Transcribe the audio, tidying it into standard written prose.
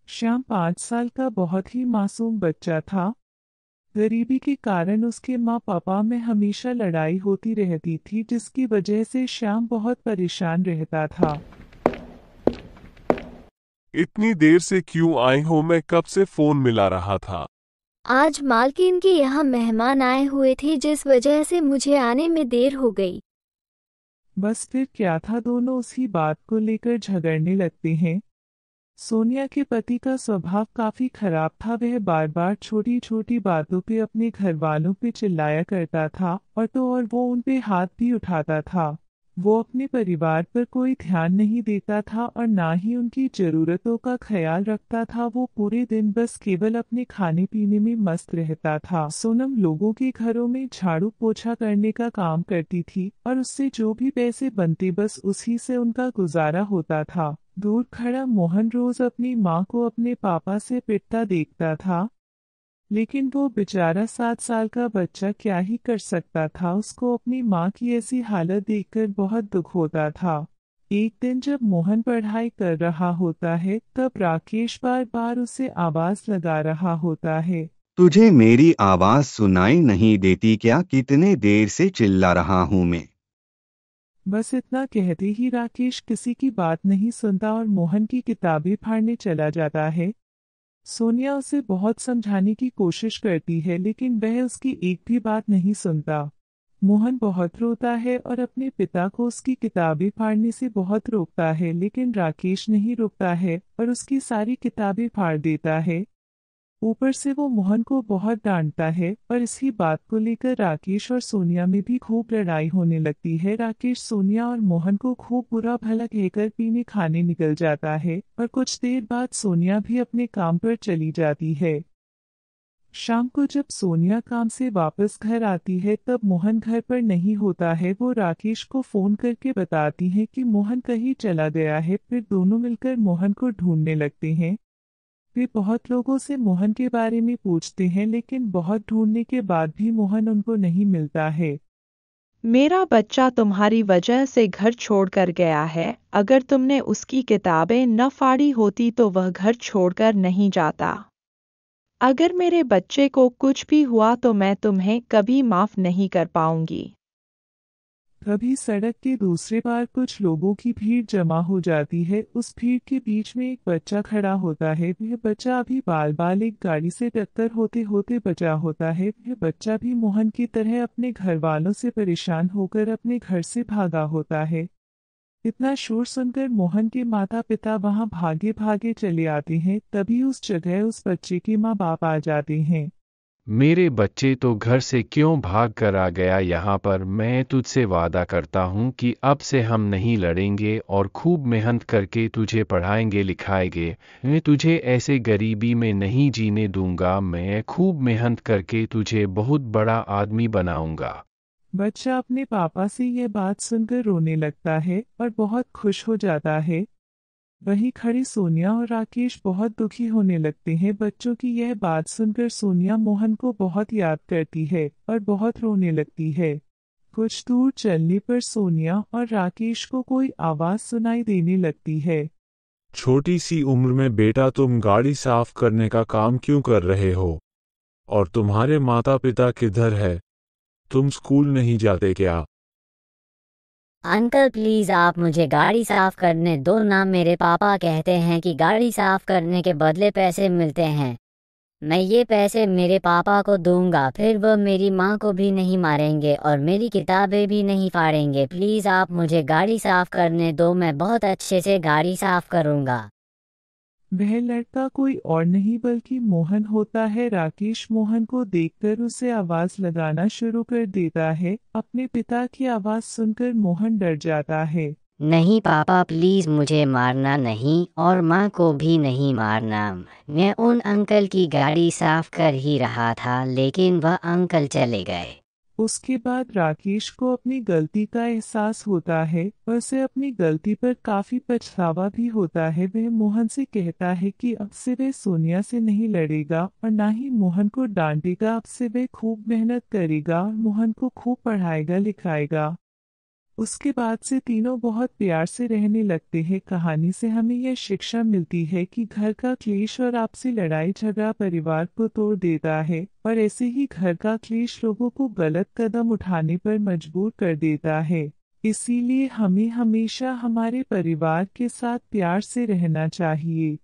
श्याम 5 साल का बहुत ही मासूम बच्चा था। गरीबी के कारण उसके माँ पापा में हमेशा लड़ाई होती रहती थी, जिसकी वजह से श्याम बहुत परेशान रहता था। इतनी देर से क्यों आए हो? मैं कब से फोन मिला रहा था। आज मालकिन के यहाँ मेहमान आए हुए थे, जिस वजह से मुझे आने में देर हो गई। बस फिर क्या था, दोनों उसी बात को लेकर झगड़ने लगते हैं। सोनिया के पति का स्वभाव काफी खराब था। वह बार बार छोटी छोटी बातों पे अपने घर वालों पे चिल्लाया करता था, और वो उन पे हाथ भी उठाता था। वो अपने परिवार पर कोई ध्यान नहीं देता था और ना ही उनकी जरूरतों का ख्याल रखता था। वो पूरे दिन बस केवल अपने खाने पीने में मस्त रहता था। सोनम लोगों के घरों में झाड़ू पोछा करने का काम करती थी और उससे जो भी पैसे बनते बस उसी से उनका गुजारा होता था। दूर खड़ा मोहन रोज अपनी माँ को अपने पापा से पिटता देखता था, लेकिन वो बेचारा 7 साल का बच्चा क्या ही कर सकता था। उसको अपनी माँ की ऐसी हालत देखकर बहुत दुख होता था। एक दिन जब मोहन पढ़ाई कर रहा होता है, तब राकेश बार बार उसे आवाज लगा रहा होता है। तुझे मेरी आवाज सुनाई नहीं देती क्या? कितने देर से चिल्ला रहा हूँ मैं। बस इतना कहते ही राकेश किसी की बात नहीं सुनता और मोहन की किताबें फाड़ने चला जाता है। सोनिया उसे बहुत समझाने की कोशिश करती है, लेकिन वह उसकी एक भी बात नहीं सुनता। मोहन बहुत रोता है और अपने पिता को उसकी किताबें फाड़ने से बहुत रोकता है, लेकिन राकेश नहीं रुकता है और उसकी सारी किताबें फाड़ देता है। ऊपर से वो मोहन को बहुत डांटता है और इसी बात को लेकर राकेश और सोनिया में भी खूब लड़ाई होने लगती है। राकेश सोनिया और मोहन को खूब बुरा भला कहकर पीने खाने निकल जाता है और कुछ देर बाद सोनिया भी अपने काम पर चली जाती है। शाम को जब सोनिया काम से वापस घर आती है, तब मोहन घर पर नहीं होता है। वो राकेश को फोन करके बताती है कि मोहन कहीं चला गया है। फिर दोनों मिलकर मोहन को ढूंढने लगते हैं। वे बहुत लोगों से मोहन के बारे में पूछते हैं, लेकिन बहुत ढूंढने के बाद भी मोहन उनको नहीं मिलता है। मेरा बच्चा तुम्हारी वजह से घर छोड़कर गया है। अगर तुमने उसकी किताबें न फाड़ी होती तो वह घर छोड़कर नहीं जाता। अगर मेरे बच्चे को कुछ भी हुआ तो मैं तुम्हें कभी माफ नहीं कर पाऊंगी। तभी सड़क के दूसरे पार कुछ लोगों की भीड़ जमा हो जाती है। उस भीड़ के बीच में एक बच्चा खड़ा होता है। वह बच्चा अभी बाल बाल एक गाड़ी से टक्कर होते होते बचा होता है। वह बच्चा भी मोहन की तरह अपने घर वालों से परेशान होकर अपने घर से भागा होता है। इतना शोर सुनकर मोहन के माता पिता वहां भागे भागे चले आते हैं। तभी उस जगह उस बच्चे के माँ बाप आ जाते हैं। मेरे बच्चे तो घर से क्यों भाग कर आ गया यहाँ पर? मैं तुझसे वादा करता हूँ कि अब से हम नहीं लड़ेंगे और खूब मेहनत करके तुझे पढ़ाएंगे लिखाएंगे। मैं तुझे ऐसे गरीबी में नहीं जीने दूंगा। मैं खूब मेहनत करके तुझे बहुत बड़ा आदमी बनाऊंगा। बच्चा अपने पापा से यह बात सुनकर रोने लगता है और बहुत खुश हो जाता है। वहीं खड़ी सोनिया और राकेश बहुत दुखी होने लगते हैं। बच्चों की यह बात सुनकर सोनिया मोहन को बहुत याद करती है और बहुत रोने लगती है। कुछ दूर चलने पर सोनिया और राकेश को कोई आवाज सुनाई देने लगती है। छोटी सी उम्र में बेटा तुम गाड़ी साफ करने का काम क्यों कर रहे हो? और तुम्हारे माता पिता किधर है? तुम स्कूल नहीं जाते क्या? अंकल प्लीज आप मुझे गाड़ी साफ करने दो ना। मेरे पापा कहते हैं कि गाड़ी साफ करने के बदले पैसे मिलते हैं। मैं ये पैसे मेरे पापा को दूंगा, फिर वह मेरी माँ को भी नहीं मारेंगे और मेरी किताबें भी नहीं फाड़ेंगे। प्लीज आप मुझे गाड़ी साफ करने दो, मैं बहुत अच्छे से गाड़ी साफ करूंगा। वह लड़का कोई और नहीं बल्कि मोहन होता है। राकेश मोहन को देखकर उसे आवाज लगाना शुरू कर देता है। अपने पिता की आवाज सुनकर मोहन डर जाता है। नहीं पापा प्लीज मुझे मारना नहीं और माँ को भी नहीं मारना। मैं उन अंकल की गाड़ी साफ कर ही रहा था, लेकिन वह अंकल चले गए। उसके बाद राकेश को अपनी गलती का एहसास होता है और उसे अपनी गलती पर काफी पछतावा भी होता है। वह मोहन से कहता है कि अब से वह सोनिया से नहीं लड़ेगा और ना ही मोहन को डांटेगा। अब से वह खूब मेहनत करेगा और मोहन को खूब पढ़ाएगा लिखाएगा। उसके बाद से तीनों बहुत प्यार से रहने लगते हैं। कहानी से हमें यह शिक्षा मिलती है कि घर का क्लेश और आपसी लड़ाई झगड़ा परिवार को तोड़ देता है, और ऐसे ही घर का क्लेश लोगों को गलत कदम उठाने पर मजबूर कर देता है। इसीलिए हमें हमेशा हमारे परिवार के साथ प्यार से रहना चाहिए।